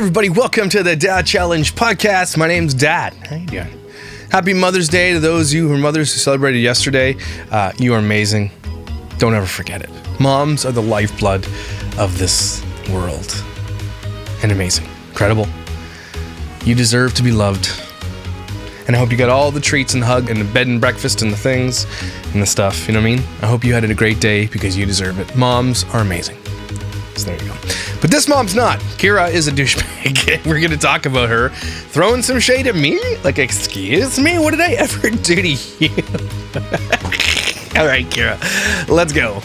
everybody, welcome to the Dad Challenge podcast. My name's Dad. How you doing? Happy Mother's Day to those of you who are mothers who celebrated yesterday. You are amazing. Don't ever forget it. Moms are the lifeblood of this world. And amazing. Incredible. You deserve to be loved. And I hope you got all the treats and the hug and the bed and breakfast and the things and the stuff, you know what I mean? I hope you had a great day because you deserve it. Moms are amazing. So there you go. But this mom's not. Kyra is a douchebag. We're going to talk about her throwing some shade at me. Like, excuse me? What did I ever do to you? All right, Kyra, let's go.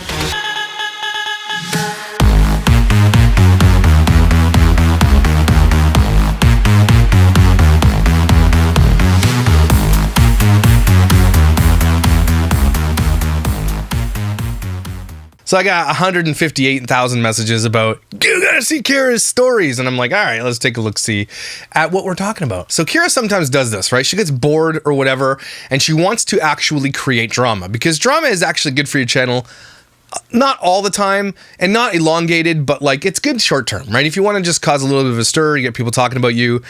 So I got 158,000 messages about, you gotta see Kyra's stories. And I'm like, all right, let's take a look-see at what we're talking about. So Kyra sometimes does this, right? She gets bored or whatever, and she wants to actually create drama because drama is actually good for your channel. Not all the time and not elongated, but like it's good short term, right? If you want to just cause a little bit of a stir, you get people talking about you,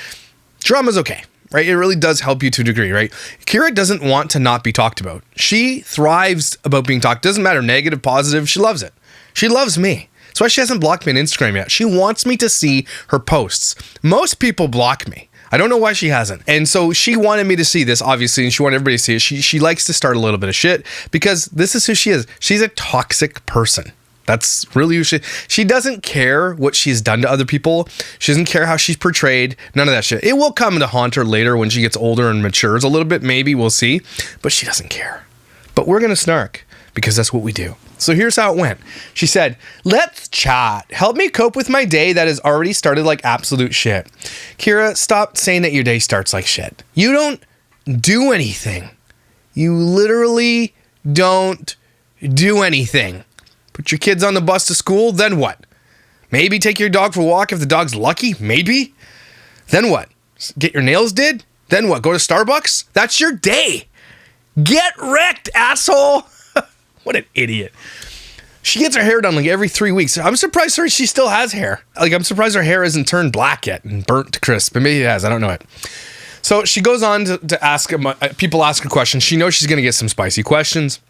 drama's okay. Right? It really does help you to a degree, right? Kyra doesn't want to not be talked about. She thrives about being talked. Doesn't matter, negative, positive. She loves it. She loves me. That's why she hasn't blocked me on Instagram yet. She wants me to see her posts. Most people block me. I don't know why she hasn't. And so she wanted me to see this, obviously, and she wanted everybody to see it. She likes to start a little bit of shit because this is who she is. She's a toxic person. That's really who she doesn't care what she's done to other people. She doesn't care how she's portrayed. None of that shit. It will come to haunt her later when she gets older and matures a little bit. Maybe we'll see. But she doesn't care. But we're going to snark because that's what we do. So here's how it went. She said, let's chat. Help me cope with my day that has already started like absolute shit. Kyra, stop saying that your day starts like shit. You don't do anything. You literally don't do anything. Put your kids on the bus to school, then what? Maybe take your dog for a walk if the dog's lucky, maybe. Then what? Get your nails did? Then what? Go to Starbucks? That's your day. Get wrecked, asshole. What an idiot. She gets her hair done like every 3 weeks. I'm surprised she still has hair. Like, I'm surprised her hair isn't turned black yet and burnt to crisp. But maybe it has. I don't know it. So she goes on to ask people ask her questions. She knows she's going to get some spicy questions.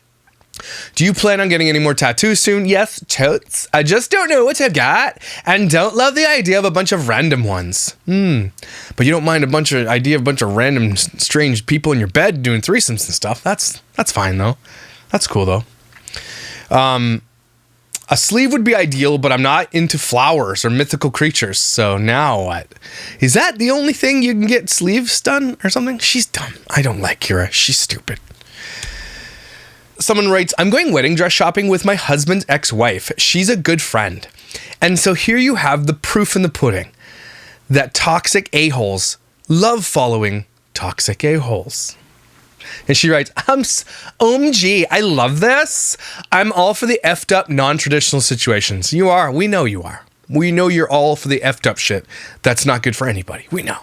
Do you plan on getting any more tattoos soon? Yes, totes. I just don't know what I've got and don't love the idea of a bunch of random ones. But you don't mind a bunch of random strange people in your bed doing threesomes and stuff. That's fine though. That's cool though. A sleeve would be ideal, but I'm not into flowers or mythical creatures. So now what? Is that the only thing you can get sleeves done or something? She's dumb. I don't like Kyra. She's stupid. Someone writes, I'm going wedding dress shopping with my husband's ex-wife. She's a good friend. And so here you have the proof in the pudding that toxic a-holes love following toxic a-holes. And she writes, OMG, I love this. I'm all for the effed up non-traditional situations. You are. We know you are. We know you're all for the effed up shit. That's not good for anybody. We know.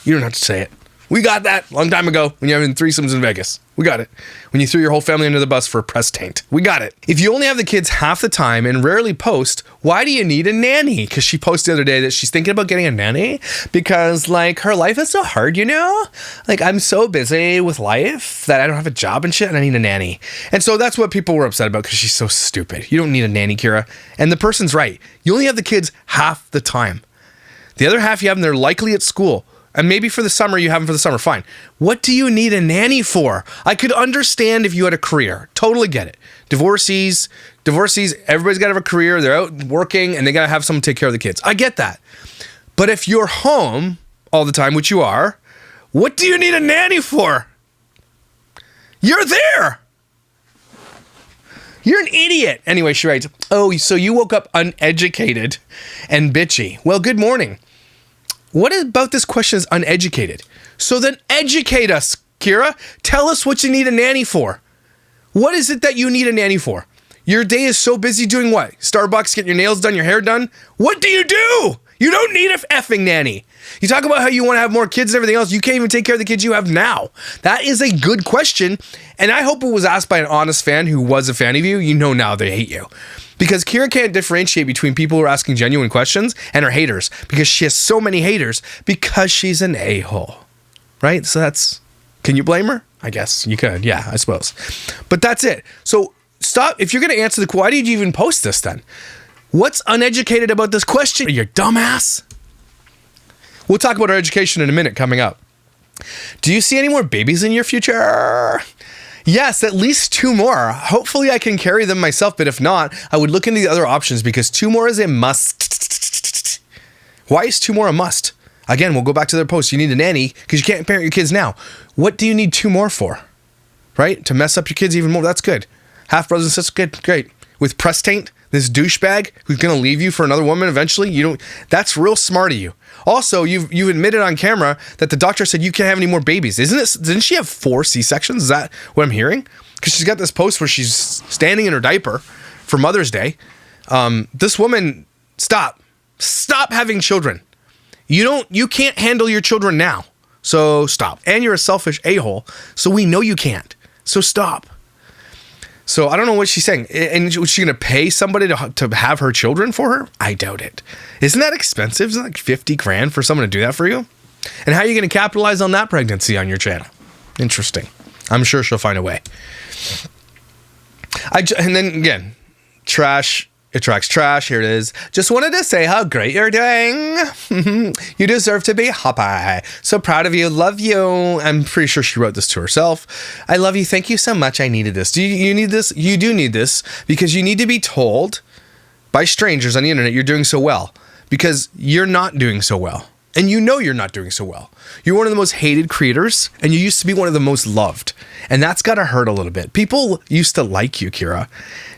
You don't have to say it. We got that a long time ago when you're having threesomes in Vegas. We got it. When you threw your whole family under the bus for a press taint. We got it. If you only have the kids half the time and rarely post, why do you need a nanny? Because she posted the other day that she's thinking about getting a nanny because, like, her life is so hard, you know? Like, I'm so busy with life that I don't have a job and shit and I need a nanny. And so that's what people were upset about because she's so stupid. You don't need a nanny, Kyra. And the person's right. You only have the kids half the time. The other half you have them, they're likely at school. And maybe for the summer, you have them for the summer. Fine. What do you need a nanny for? I could understand if you had a career. Totally get it. Divorcees, everybody's got to have a career. They're out working and they got to have someone take care of the kids. I get that. But if you're home all the time, which you are, what do you need a nanny for? You're there. You're an idiot. Anyway, she writes, oh, so you woke up uneducated and bitchy. Well, good morning. What about this question is uneducated? So then educate us, Kyra. Tell us what you need a nanny for. What is it that you need a nanny for? Your day is so busy doing what? Starbucks, getting your nails done, your hair done? What do you do? You don't need a effing nanny. You talk about how you want to have more kids and everything else. You can't even take care of the kids you have now. That is a good question. And I hope it was asked by an honest fan who was a fan of you. You know now they hate you. Because Kyra can't differentiate between people who are asking genuine questions and her haters. Because she has so many haters because she's an a-hole. Right? So that's... Can you blame her? I guess you could. Yeah, I suppose. But that's it. So stop. If you're going to answer the... Why did you even post this then? What's uneducated about this question? You dumbass. We'll talk about our education in a minute coming up. Do you see any more babies in your future? Yes, at least 2 more. Hopefully I can carry them myself, but if not, I would look into the other options because 2 more is a must. Why is 2 more a must? Again, we'll go back to their post. You need a nanny because you can't parent your kids now. What do you need 2 more for? Right? To mess up your kids even more? That's good. Half brothers and sisters, good, great. With press taint, this douchebag who's gonna leave you for another woman eventually, you don't. That's real smart of you. Also, you admitted on camera that the doctor said you can't have any more babies. Didn't she have 4 C-sections? Is that what I'm hearing? Because she's got this post where she's standing in her diaper for Mother's Day. This woman, stop having children. You can't handle your children now. So stop. And you're a selfish a-hole. So we know you can't. So stop. So I don't know what she's saying. And is she going to pay somebody to have her children for her? I doubt it. Isn't that expensive? Isn't it like 50 grand for someone to do that for you? And how are you going to capitalize on that pregnancy on your channel? Interesting. I'm sure she'll find a way. And then again, trash attracts trash. Here it is. Just wanted to say how great you're doing. You deserve to be happy. So proud of you. Love you. I'm pretty sure she wrote this to herself. I love you. Thank you so much. I needed this. Do you need this? You do need this because you need to be told by strangers on the internet you're doing so well because you're not doing so well. And you know you're not doing so well. You're one of the most hated creators, and you used to be one of the most loved. And that's got to hurt a little bit. People used to like you, Kyra.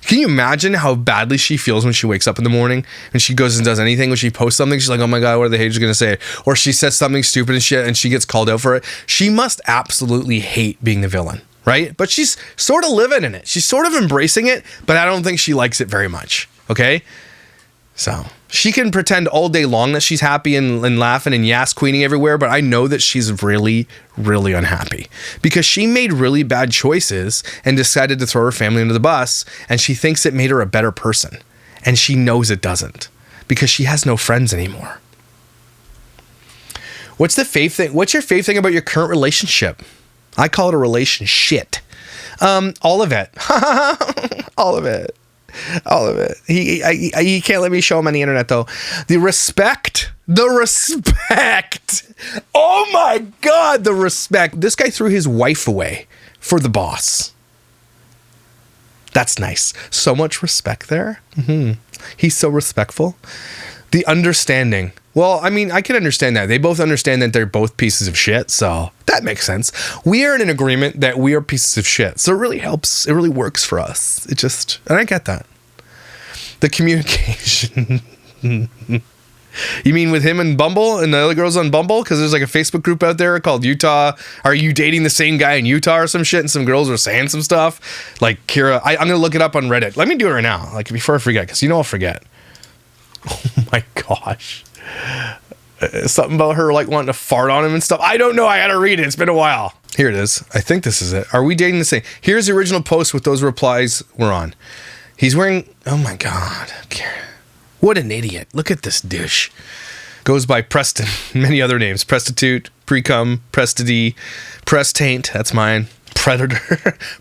Can you imagine how badly she feels when she wakes up in the morning and she goes and does anything? When she posts something, she's like, oh my God, what are the haters going to say? Or she says something stupid and shit, and she gets called out for it. She must absolutely hate being the villain, right? But she's sort of living in it. She's sort of embracing it, but I don't think she likes it very much, okay? So she can pretend all day long that she's happy and laughing and yas queening everywhere, but I know that she's really, really unhappy because she made really bad choices and decided to throw her family under the bus, and she thinks it made her a better person, and she knows it doesn't because she has no friends anymore. What's the fave thing? What's your fave thing about your current relationship? I call it a relationship. All of it. All of it. All of it. He can't let me show him on the internet though. The respect. Oh my God, the respect. This guy threw his wife away for the boss. That's nice. So much respect there. He's so respectful. The understanding. Well, I mean, I can understand that. They both understand that they're both pieces of shit, so that makes sense. We are in an agreement that we are pieces of shit, so it really helps. It really works for us. And I get that. The communication. You mean with him and Bumble and the other girls on Bumble? Because there's like a Facebook group out there called Utah. Are you dating the same guy in Utah or some shit? And some girls were saying some stuff. Like Kyra, I'm going to look it up on Reddit. Let me do it right now, like before I forget, because you know I'll forget. Oh my gosh. Something about her like wanting to fart on him and stuff. I don't know. I gotta read it. It's been a while. Here it is. I think this is it. Are we dating the same? Here's the original post with those replies we're on. He's wearing... Oh my God. What an idiot. Look at this douche. Goes by Preston. Many other names. Prestitute, Precum, Prestity, Press Taint. That's mine. Predator.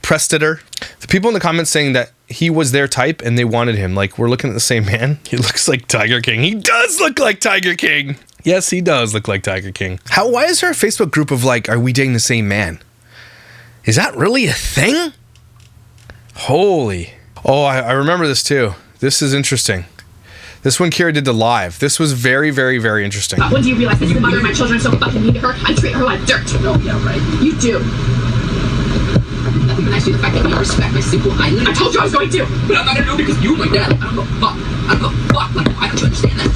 Prestator. The people in the comments saying that he was their type and they wanted him. Like, we're looking at the same man. He looks like Tiger King. He does look like Tiger King. Yes, he does look like Tiger King. Why is there a Facebook group of like, are we dating the same man? Is that really a thing? Holy. Oh, I remember this too. This is interesting. This one Kyra did the live. This was very, very, very interesting. When do you realize that the mother of my children so fucking mean to her? I treat her like dirt. Oh, yeah, right. You do. Nothing nice to the fact that you respect my simple island. I told you I was going to. But I'm not gonna do it because you, my dad. I don't go fuck. I don't go fuck. Like, why don't you understand that?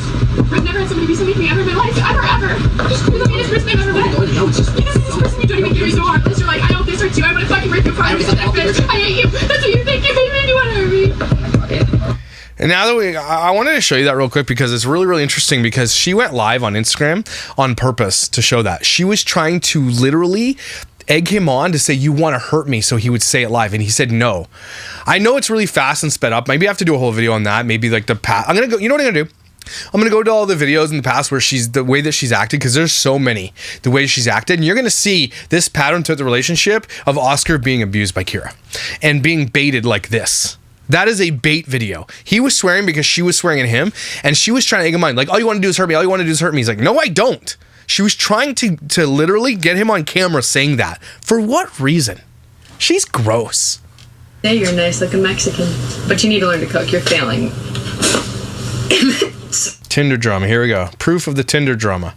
I've never had somebody be so mean to me ever in my life. Ever. Just you're the meanest person I've ever met. No, it's just because this person you don't even get me so hard. Because you're like, I hope this hurts you. I'm gonna fucking break your car. I hate you. That's what you think. You hate me and you wanna hurt me. And now that I wanted to show you that real quick because it's really, really interesting because she went live on Instagram on purpose to show that. She was trying to literally egg him on to say, you want to hurt me, so he would say it live, and he said no. I know it's really fast and sped up. Maybe I have to do a whole video on that. Maybe like the past. I'm gonna go. You know what I'm gonna do? I'm gonna go to all the videos in the past where the way that she's acted, because there's so many, the way she's acted, and you're gonna see this pattern throughout the relationship of Oscar being abused by Kyra and being baited like this. That is a bait video. He was swearing because she was swearing at him, and she was trying to egg him on, like, all you want to do is hurt me. All you want to do is hurt me. He's like, no, I don't. She was trying to literally get him on camera saying that. For what reason? She's gross. Yeah, you're nice looking Mexican, but you need to learn to cook. You're failing. Tinder drama. Here we go. Proof of the Tinder drama.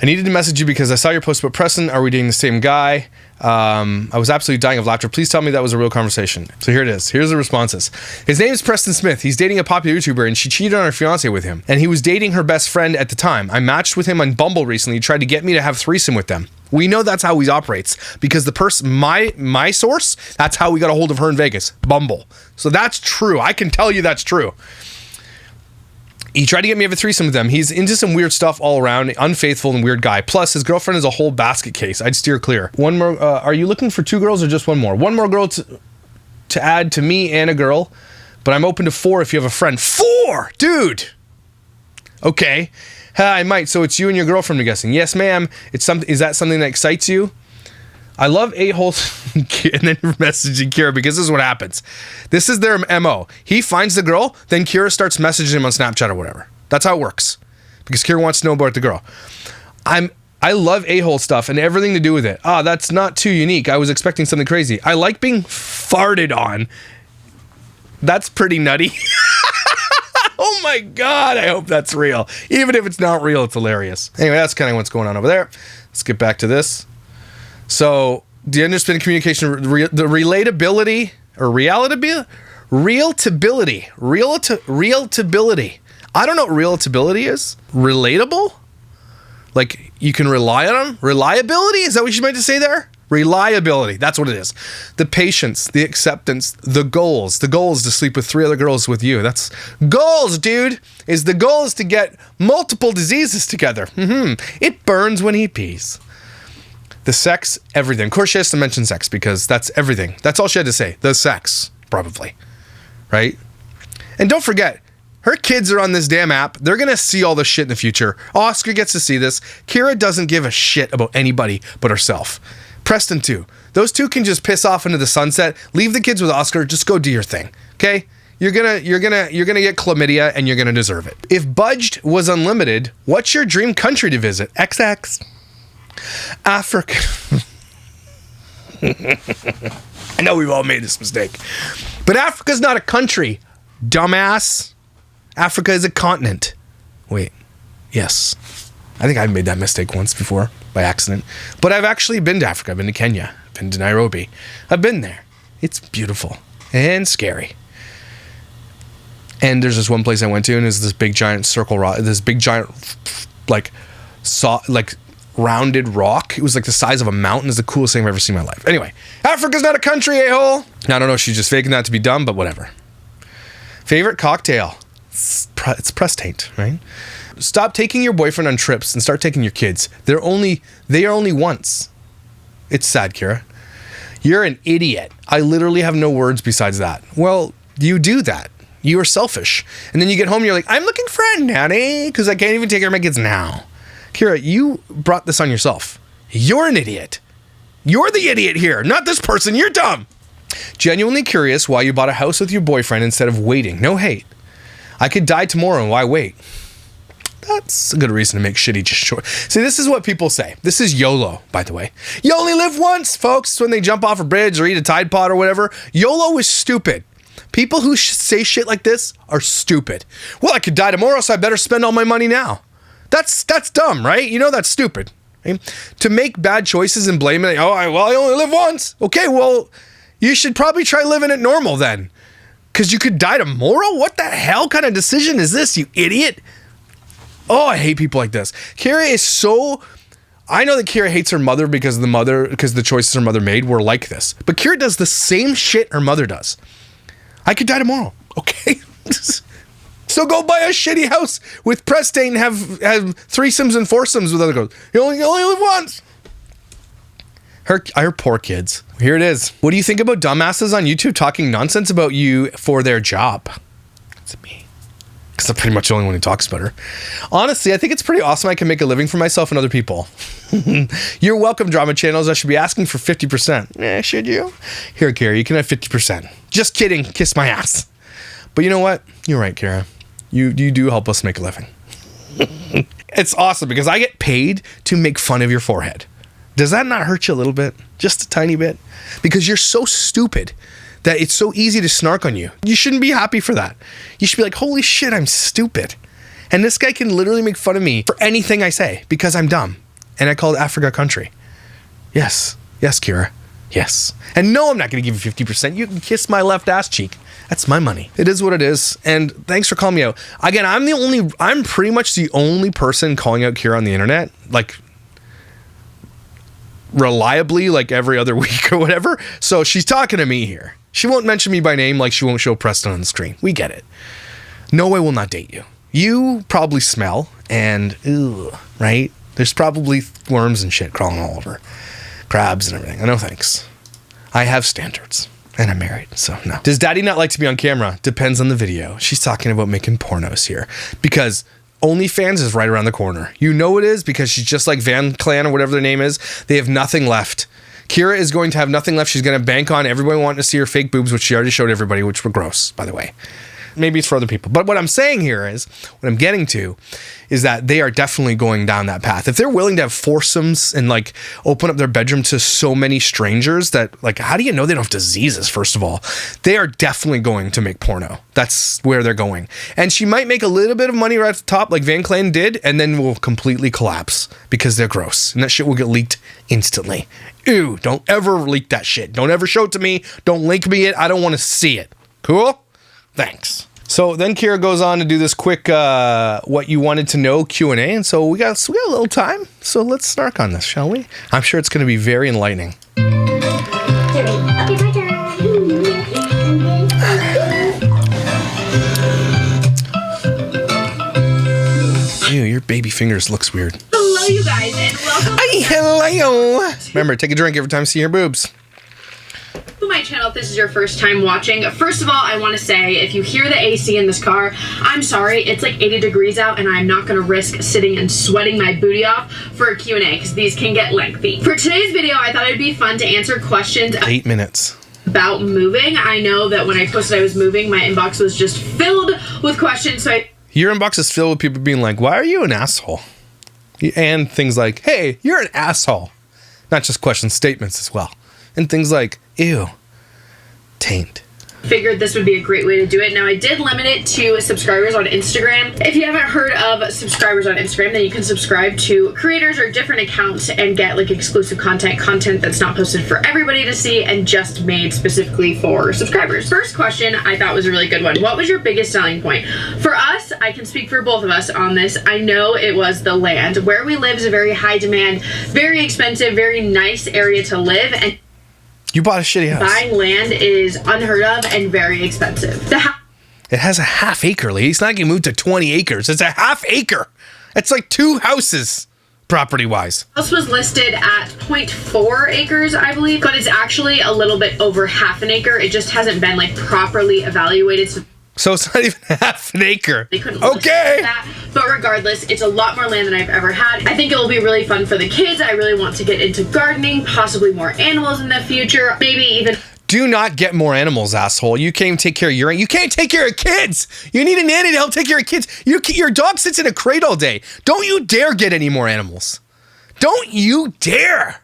I needed to message you because I saw your post about Preston. Are we dating the same guy? I was absolutely dying of laughter. Please tell me that was a real conversation. So here it is. Here's the responses. His name is Preston Smith. He's dating a popular YouTuber, and she cheated on her fiance with him. And he was dating her best friend at the time. I matched with him on Bumble recently. He tried to get me to have threesome with them. We know that's how he operates because the person, my source, that's how we got a hold of her in Vegas. Bumble. So that's true. I can tell you that's true. He tried to get me to have a threesome with them. He's into some weird stuff all around, unfaithful and weird guy. Plus, his girlfriend is a whole basket case. I'd steer clear. One more. Are you looking for 2 girls or just one more? One more girl to add to me and a girl, but I'm open to 4 if you have a friend. 4, dude. Okay, I might. So it's you and your girlfriend, I'm guessing. Yes, ma'am. It's something. Is that something that excites you? I love a-holes and then messaging Kyra because this is what happens. This is their MO. He finds the girl, then Kyra starts messaging him on Snapchat or whatever. That's how it works. Because Kyra wants to know about the girl. I love a-hole stuff and everything to do with it. That's not too unique. I was expecting something crazy. I like being farted on. That's pretty nutty. Oh my God, I hope that's real. Even if it's not real, it's hilarious. Anyway, that's kind of what's going on over there. Let's get back to this. So, the underspin communication, the relatability, or realitability? Relatability. I don't know what relatability is. Relatable? Like, you can rely on them? Reliability? Is that what you meant to say there? Reliability. That's what it is. The patience, the acceptance, the goals. The goal is to sleep with 3 other girls with you. That's goals, dude. The goal is to get multiple diseases together. It burns when he pees. The sex, everything. Of course, she has to mention sex because that's everything. That's all she had to say. The sex, probably. Right? And don't forget, her kids are on this damn app. They're going to see all this shit in the future. Oscar gets to see this. Kyra doesn't give a shit about anybody but herself. Preston, too. Those two can just piss off into the sunset. Leave the kids with Oscar. Just go do your thing. Okay? You're gonna get chlamydia and you're gonna deserve it. If budged was unlimited, what's your dream country to visit? XX. Africa. I know we've all made this mistake. But Africa's not a country, dumbass. Africa is a continent. Wait. Yes. I think I've made that mistake once before by accident. But I've actually been to Africa. I've been to Kenya. I've been to Nairobi. I've been there. It's beautiful and scary. And there's this one place I went to, and there's this big giant circle rock, this big giant rounded rock. It was like the size of a mountain. It's the coolest thing I've ever seen in my life. Anyway, Africa's not a country, a-hole. Now, I don't know if she's just faking that to be dumb, but whatever. Favorite cocktail? It's press taint, right? Stop taking your boyfriend on trips and start taking your kids. They are only once. It's sad, Kyra. You're an idiot. I literally have no words besides that. Well, you do that. You are selfish. And then you get home and you're like, I'm looking for a nanny because I can't even take care of my kids now. Kyra, you brought this on yourself. You're an idiot. You're the idiot here, not this person. You're dumb. Genuinely curious why you bought a house with your boyfriend instead of waiting. No hate. I could die tomorrow and why wait? That's a good reason to make shitty choices. See, this is what people say. This is YOLO, by the way. You only live once, folks. It's when they jump off a bridge or eat a Tide Pod or whatever. YOLO is stupid. People who say shit like this are stupid. Well, I could die tomorrow, so I better spend all my money now. That's dumb, right? You know that's stupid. Right? To make bad choices and blame it, I only live once. Okay, well, you should probably try living it normal then. Because you could die tomorrow? What the hell kind of decision is this, you idiot? Oh, I hate people like this. Kyra is so... I know that Kyra hates her mother because the choices her mother made were like this. But Kyra does the same shit her mother does. I could die tomorrow. Okay? So go buy a shitty house with press stain and have threesomes and foursomes with other girls. You only live once. Her poor kids. Here it is. What do you think about dumbasses on YouTube talking nonsense about you for their job? It's me. Because I'm pretty much the only one who talks about her. Honestly, I think it's pretty awesome I can make a living for myself and other people. You're welcome, drama channels. I should be asking for 50%. Should you? Here, Kyra, you can have 50%. Just kidding. Kiss my ass. But you know what? You're right, Kyra. You do help us make a living. It's awesome because I get paid to make fun of your forehead. Does that not hurt you a little bit? Just a tiny bit? Because you're so stupid that it's so easy to snark on you. You shouldn't be happy for that. You should be like, holy shit, I'm stupid. And this guy can literally make fun of me for anything I say because I'm dumb. And I called Africa country. Yes. Yes, Kyra. Yes. And no, I'm not going to give you 50%. You can kiss my left ass cheek. That's my money. It is what it is. And thanks for calling me out. Again, I'm pretty much the only person calling out Kyra on the internet. Like, reliably, like every other week or whatever. So she's talking to me here. She won't mention me by name like she won't show Preston on the screen. We get it. No, I will not date you. You probably smell and, right? There's probably worms and shit crawling all over. Crabs and everything. No thanks. I have standards. And I'm married, so no. Does daddy not like to be on camera? Depends on the video. She's talking about making pornos here. Because OnlyFans is right around the corner. You know it is because she's just like Van Clan or whatever their name is. They have nothing left. Kyra is going to have nothing left. She's going to bank on everybody wanting to see her fake boobs, which she already showed everybody, which were gross, by the way. Maybe it's for other people. But what I'm saying here is, what I'm getting to is that they are definitely going down that path. If they're willing to have foursomes and like open up their bedroom to so many strangers that like, how do you know they don't have diseases, first of all? They are definitely going to make porno. That's where they're going. And she might make a little bit of money right at the top like Van Clan did and then will completely collapse because they're gross. And that shit will get leaked instantly. Ew, don't ever leak that shit. Don't ever show it to me. Don't link me it. I don't want to see it. Cool? Thanks. So then Kyra goes on to do this quick what you wanted to know Q&A. And so we got a little time. So let's snark on this, shall we? I'm sure it's going to be very enlightening. Ew, your baby fingers looks weird. Hello, you guys, and welcome Hello. Remember, take a drink every time you see your boobs. to my channel if this is your first time watching. First of all, I want to say, if you hear the AC in this car, I'm sorry. It's like 80 degrees out, and I'm not going to risk sitting and sweating my booty off for a Q&A, because these can get lengthy. For today's video, I thought it'd be fun to answer questions 8 minutes. About moving. I know that when I posted I was moving, my inbox was just filled with questions, so Your inbox is filled with people being like, why are you an asshole? And things like, hey, you're an asshole. Not just questions, statements as well. And things like, ew, taint. Figured this would be a great way to do it. Now, I did limit it to subscribers on Instagram. If you haven't heard of subscribers on Instagram, then you can subscribe to creators or different accounts and get like exclusive content that's not posted for everybody to see and just made specifically for subscribers. First question I thought was a really good one. What was your biggest selling point? For us, I can speak for both of us on this. I know it was the land. Where we live is a very high demand, very expensive, very nice area to live, and You bought a shitty house. buying land is unheard of and very expensive. It has a half acre, lady. It's not going to move to 20 acres. It's a half acre. It's like 2 houses, property-wise. House was listed at 0.4 acres, I believe, but it's actually a little bit over half an acre. It just hasn't been like properly evaluated. So it's not even half an acre. They couldn't okay. That. But regardless, it's a lot more land than I've ever had. I think it will be really fun for the kids. I really want to get into gardening, possibly more animals in the future, maybe even... Do not get more animals, asshole. You can't even take care of you can't take care of kids. You need a nanny to help take care of kids. Your dog sits in a crate all day. Don't you dare get any more animals. Don't you dare.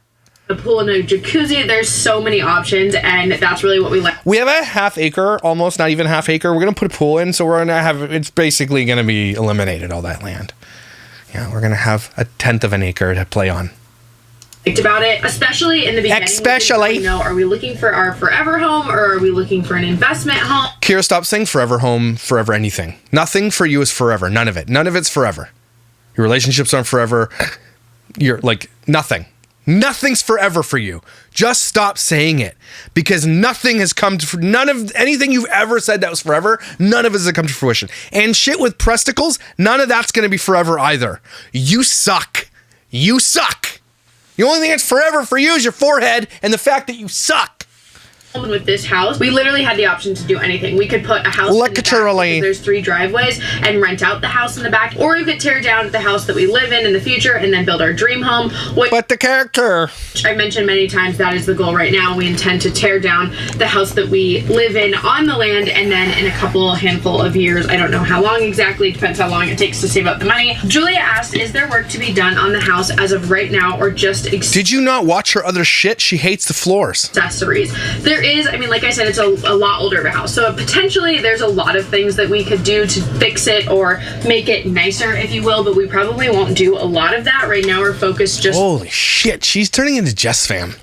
a pool and a jacuzzi. There's so many options, and that's really what we like. We have a half acre, almost not even half acre. We're going to put a pool in, so we're going to have, it's basically going to be eliminated, all that land. Yeah, we're going to have a 1/10 of an acre to play on. About it, especially in the beginning. Especially. You know, are we looking for our forever home, or are we looking for an investment home? Kyra, stop saying forever home, forever anything. Nothing for you is forever. None of it. None of it's forever. Your relationships aren't forever. You're like nothing. Nothing's forever for you. Just stop saying it, because nothing has come to, none of anything you've ever said that was forever, none of it has come to fruition. And shit with presticles, none of that's going to be forever either. You suck. You suck. The only thing that's forever for you is your forehead and the fact that you suck. With this house, we literally had the option to do anything. We could put a house in the back because there's 3 driveways and rent out the house in the back, or we could tear down the house that we live in the future and then build our dream home. But the character, I mentioned many times, that is the goal right now. We intend to tear down the house that we live in on the land, and then in a handful of years, I don't know how long exactly, it depends how long it takes to save up the money. Julia asked, is there work to be done on the house as of right now, or just did you not watch her other shit? She hates the floors. Accessories. There is, I mean, like I said, it's a lot older of a house, so potentially there's a lot of things that we could do to fix it or make it nicer, if you will, but we probably won't do a lot of that. Right now we're focused just holy shit, she's turning into Jess fam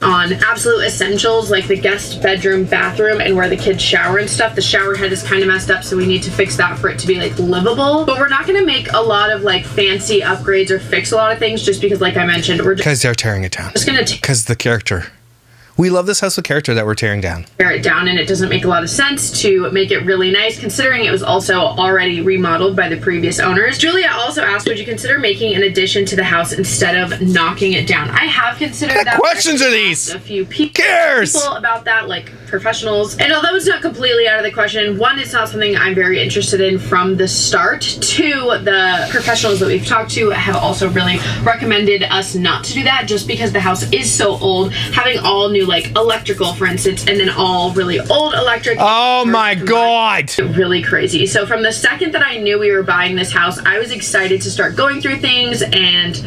on absolute essentials like the guest bedroom, bathroom, and where the kids shower and stuff. The shower head is kind of messed up, so we need to fix that for it to be like livable. But we're not going to make a lot of like fancy upgrades or fix a lot of things, just because, like I mentioned, we're just because they're tearing it down. Just gonna because the character. We love this house with character that we're tearing down. Tear it down, and it doesn't make a lot of sense to make it really nice, considering it was also already remodeled by the previous owners. Julia also asked, would you consider making an addition to the house instead of knocking it down? I have considered that. What questions are these? A few people about that, like professionals. And although it's not completely out of the question, one, it's not something I'm very interested in from the start. 2, the professionals that we've talked to have also really recommended us not to do that, just because the house is so old. Having all new like electrical, for instance, and then all really old electric. Oh my god. Really crazy. So from the second that I knew we were buying this house, I was excited to start going through things and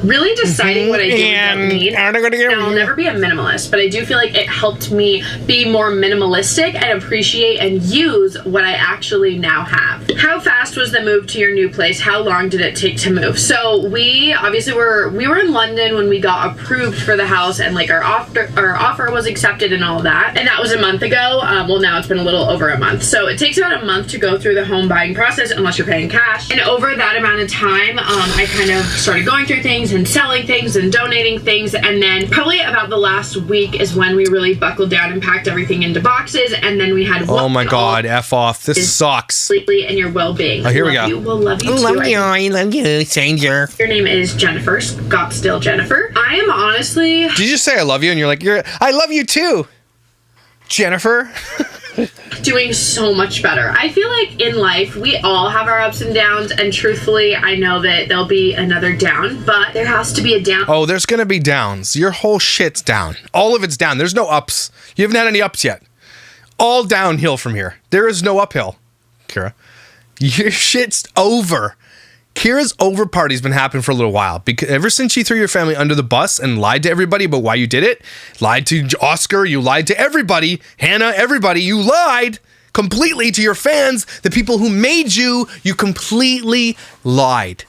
really deciding what I do and don't need. I'll never be a minimalist, but I do feel like it helped me be more minimalistic and appreciate and use what I actually now have. How fast was the move to your new place? How long did it take to move? So we obviously we were in London when we got approved for the house, and like our offer was accepted and all of that, and that was a month ago. Well, now it's been a little over a month, so it takes about a month to go through the home buying process unless you're paying cash. And over that amount of time, I kind of started going through things and selling things and donating things, and then probably about the last week is when we really buckled down and packed everything into boxes, and then we had oh my god, F off, this sucks. And your well-being. Oh, here we go. We'll love you too. I love you, stranger. Your name is Jennifer, Scottsdale Jennifer. I am honestly... Did you just say I love you and you're like, I love you too, Jennifer? Doing so much better. I feel like in life, we all have our ups and downs, and truthfully, I know that there'll be another down, but there has to be a down. Oh, there's gonna be downs. Your whole shit's down. All of it's down. There's no ups. You haven't had any ups yet. All downhill from here. There is no uphill, Kyra. Your shit's over. Kyra's over party's been happening for a little while, because ever since you threw your family under the bus and lied to everybody about why you did it, lied to Oscar, you lied to everybody, Hannah, everybody, you lied completely to your fans, the people who made you completely lied.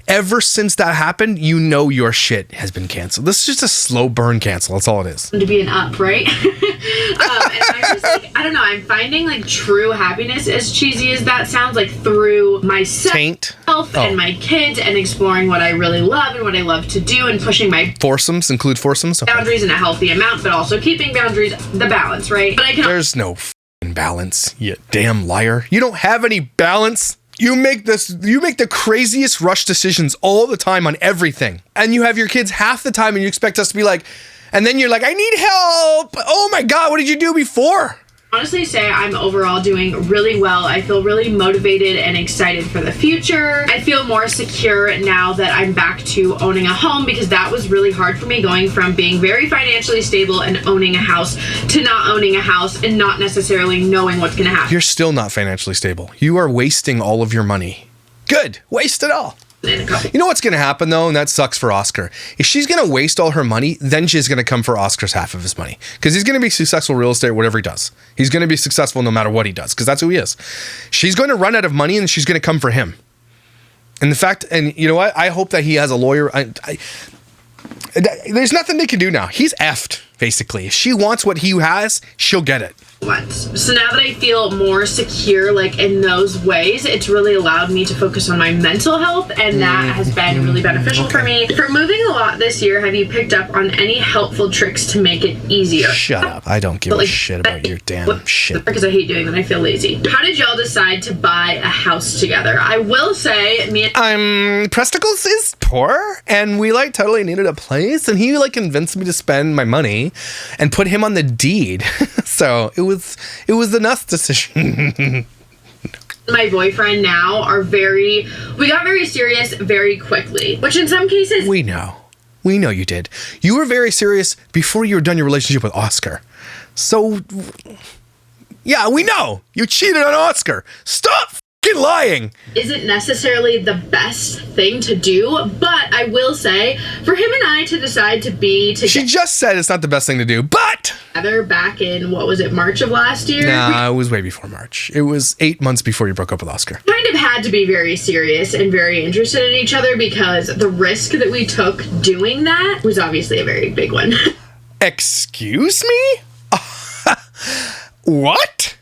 Ever since that happened, you know your shit has been canceled. This is just a slow burn cancel. That's all it is. To be an up, right? And I'm just like, I don't know. I'm finding like true happiness, as cheesy as that sounds, like through myself and my kids, and exploring what I really love and what I love to do, and pushing my foursomes, include foursomes, boundaries in a healthy amount, but also keeping boundaries, the balance, right? But I can. There's no f***ing balance, you damn liar. You don't have any balance. You make the craziest rush decisions all the time on everything. And you have your kids half the time and you expect us to be like, and then you're like, I need help. Oh my God, what did you do before? Honestly say I'm overall doing really well. I feel really motivated and excited for the future. I feel more secure now that I'm back to owning a home, because that was really hard for me, going from being very financially stable and owning a house to not owning a house and not necessarily knowing what's going to happen. You're still not financially stable. You are wasting all of your money. Good. Waste it all. You know what's going to happen, though, and that sucks for Oscar? If she's going to waste all her money, then she's going to come for Oscar's half of his money. Because he's going to be successful in real estate, whatever he does. He's going to be successful no matter what he does, because that's who he is. She's going to run out of money, and she's going to come for him. And the fact, and you know what? I hope that he has a lawyer. There's nothing they can do now. He's effed, basically. If she wants what he has, she'll get it. months. So now that I feel more secure, like in those ways, it's really allowed me to focus on my mental health, and that has been really beneficial for me. For moving a lot this year, have you picked up on any helpful tricks to make it easier? Shut up. I don't give a shit about your damn shit. Because I hate doing them. I feel lazy. How did y'all decide to buy a house together? I will say, me and Presticles is poor, and we like totally needed a place, and he like convinced me to spend my money and put him on the deed. So it was the nuts decision. my boyfriend now are we got very serious very quickly, which in some cases we know you did. You were very serious before you were done your relationship with Oscar. So yeah, we know you cheated on Oscar. Stop fucking lying. Isn't necessarily the best thing to do, but I will say for him and I to decide to be together. She just said it's not the best thing to do, but back in, what was it, March of last year? Nah, it was way before March. It was 8 months before you broke up with Oscar. Kind of had to be very serious and very interested in each other because the risk that we took doing that was obviously a very big one. Excuse me? What?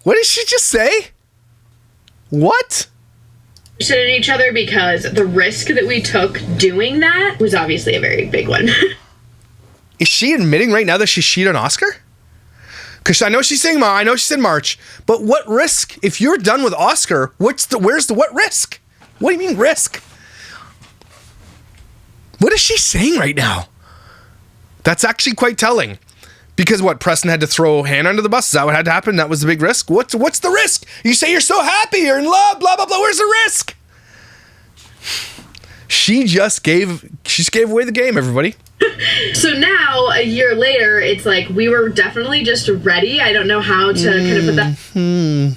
What did she just say? What? Interested in each other because the risk that we took doing that was obviously a very big one. Is she admitting right now that she cheated on Oscar? Because I know she's saying I know she said March, but what risk? If you're done with Oscar, what risk? What do you mean risk? What is she saying right now? That's actually quite telling. Because what, Preston had to throw Hannah under the bus? Is that what had to happen? That was the big risk? What's the risk? You say you're so happy, you're in love, blah, blah, blah. Where's the risk? She gave away the game, everybody. So now, a year later, it's like we were definitely just ready. I don't know how to kind of put that.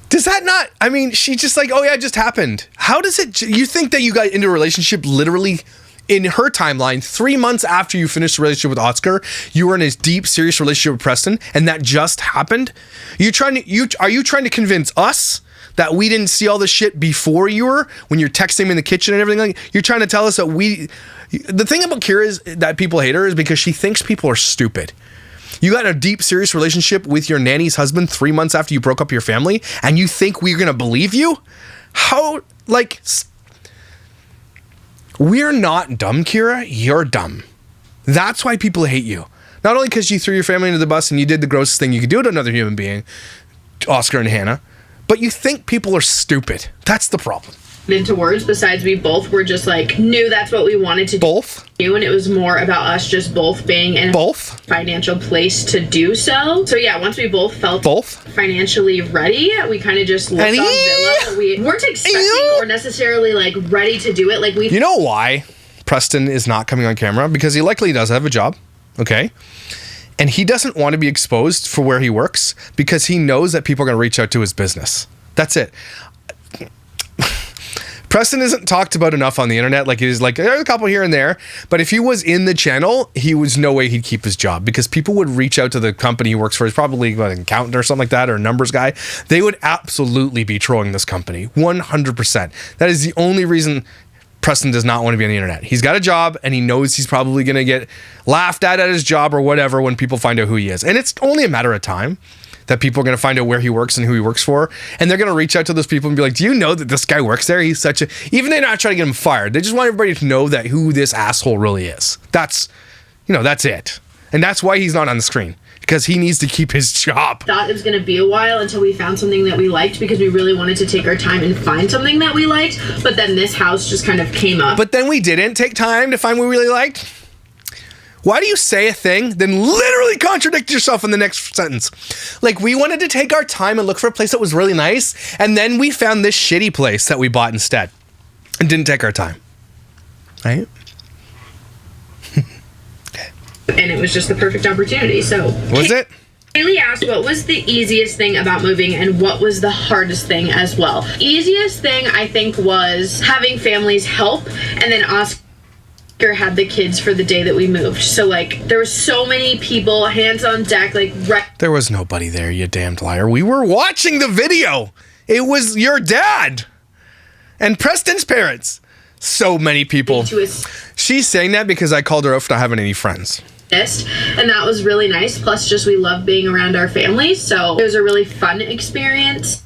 Does that not, I mean, she just like, oh yeah, it just happened. How does it, you think that you got into a relationship literally in her timeline, 3 months after you finished the relationship with Oscar, you were in a deep, serious relationship with Preston, and that just happened? Are you trying to convince us that we didn't see all this shit before when you're texting him in the kitchen and everything? You're trying to tell us that the thing about Kyra is that people hate her is because she thinks people are stupid. You got in a deep, serious relationship with your nanny's husband 3 months after you broke up your family, and you think we're gonna believe you? How, like, we're not dumb, Kyra. You're dumb. That's why people hate you. Not only because you threw your family into the bus and you did the grossest thing you could do to another human being, Oscar and Hannah, but you think people are stupid. That's the problem. Into words, besides we both were just like, knew that's what we wanted to do, and it was more about us just both being in a financial place to do so. So yeah, once we both felt financially ready, we kind of just looked on Zillow. We weren't expecting or necessarily like ready to do it. Like you know why Preston is not coming on camera? Because he likely does have a job, okay? And he doesn't want to be exposed for where he works because he knows that people are going to reach out to his business. That's it. Preston isn't talked about enough on the internet. Like, he's like, there's a couple here and there, but if he was in the channel, he was no way he'd keep his job because people would reach out to the company he works for. He's probably an accountant or something like that, or a numbers guy. They would absolutely be trolling this company 100%. That is the only reason Preston does not want to be on the internet. He's got a job and he knows he's probably going to get laughed at his job or whatever when people find out who he is. And it's only a matter of time that people are going to find out where he works and who he works for. And they're going to reach out to those people and be like, do you know that this guy works there? He's such a, even they're not trying to get him fired. They just want everybody to know that who this asshole really is. That's it. And that's why he's not on the screen, because he needs to keep his job. Thought it was going to be a while until we found something that we liked, because we really wanted to take our time and find something that we liked. But then this house just kind of came up. But then we didn't take time to find what we really liked. Why do you say a thing, then literally contradict yourself in the next sentence? Like, we wanted to take our time and look for a place that was really nice, and then we found this shitty place that we bought instead and didn't take our time. Right? Okay. And it was just the perfect opportunity, so. Was it? Kaylee asked what was the easiest thing about moving and what was the hardest thing as well. Easiest thing, I think, was having families help, and then Oscar had the kids for the day that we moved. So, like, there were so many people, hands on deck, like... There was nobody there, you damned liar. We were watching the video. It was your dad and Preston's parents. So many people. She's saying that because I called her out for not having any friends. and that was really nice. Plus, just we love being around our family, so it was a really fun experience.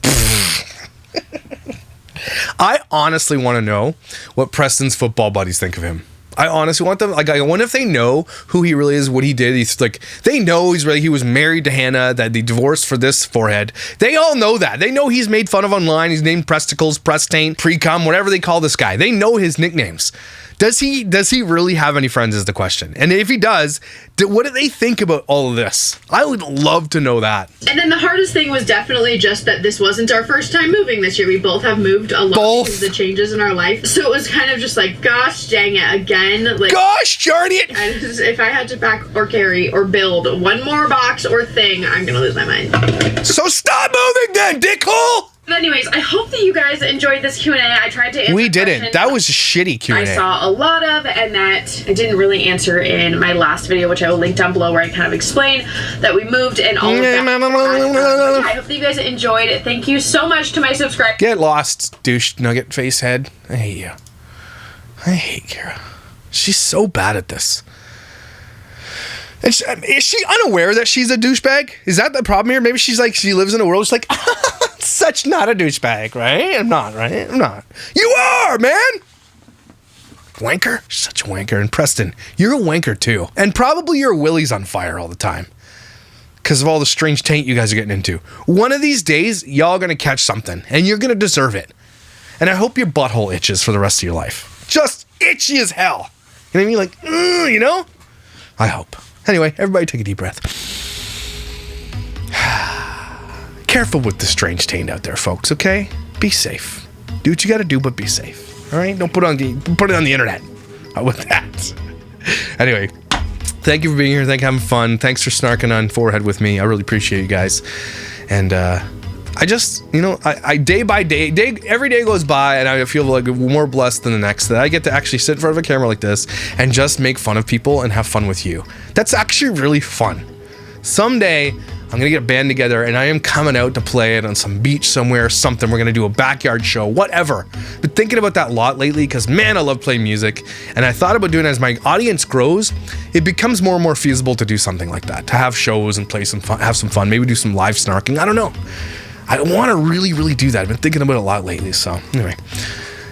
I honestly want to know what Preston's football buddies think of him. I honestly want them, like, I wonder if they know who he really is, what he did. He's like, they know he was married to Hannah, that they divorced for this forehead. They all know that. They know he's made fun of online. He's named Presticles, Prestaint, Precum, whatever they call this guy. They know his nicknames. Does he really have any friends is the question. And if he does, what do they think about all of this? I would love to know that. And then the hardest thing was definitely just that this wasn't our first time moving this year. We both have moved a lot because of the changes in our life. So it was kind of just like, gosh dang it, again. Like, gosh darn it! If I had to pack or carry or build one more box or thing, I'm going to lose my mind. So stop moving then, dickhole! But anyways, I hope that you guys enjoyed this Q&A. I tried to answer We didn't. That was a shitty Q&A. I saw a lot of, and that I didn't really answer in my last video, which I will link down below, where I kind of explain that we moved and all of that. I hope that you guys enjoyed it. Thank you so much to my subscribers. Get lost, douche nugget face head. I hate you. I hate Kyra. She's so bad at this. And is she unaware that she's a douchebag? Is that the problem here? Maybe she's like, she lives in a world, she's like, such not a douchebag, right? I'm not, right? I'm not. You are, man! Wanker? Such a wanker. And Preston, you're a wanker too. And probably your willy's on fire all the time because of all the strange taint you guys are getting into. One of these days, y'all gonna catch something and you're gonna deserve it. And I hope your butthole itches for the rest of your life. Just itchy as hell. You know what I mean? Like, you know? I hope. Anyway, everybody take a deep breath. Careful with the strange taint out there, folks, okay? Be safe. Do what you gotta do, but be safe. All right? Don't put it on the internet. With that. Anyway, thank you for being here. Thank you for having fun. Thanks for snarking on forehead with me. I really appreciate you guys. And I just, you know, I day by day, every day goes by and I feel like more blessed than the next that I get to actually sit in front of a camera like this and just make fun of people and have fun with you. That's actually really fun. Someday, I'm gonna get a band together and I am coming out to play it on some beach somewhere or something. We're gonna do a backyard show, whatever. Been thinking about that a lot lately because, man, I love playing music. And I thought about doing it as my audience grows, it becomes more and more feasible to do something like that, to have shows and play some fun, have some fun, maybe do some live snarking. I don't know. I want to really, really do that. I've been thinking about it a lot lately. So anyway,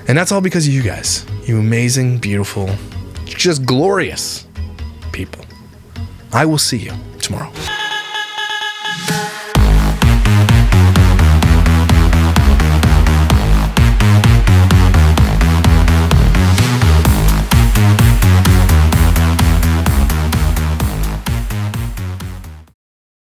and that's all because of you guys. You amazing, beautiful, just glorious people. I will see you tomorrow.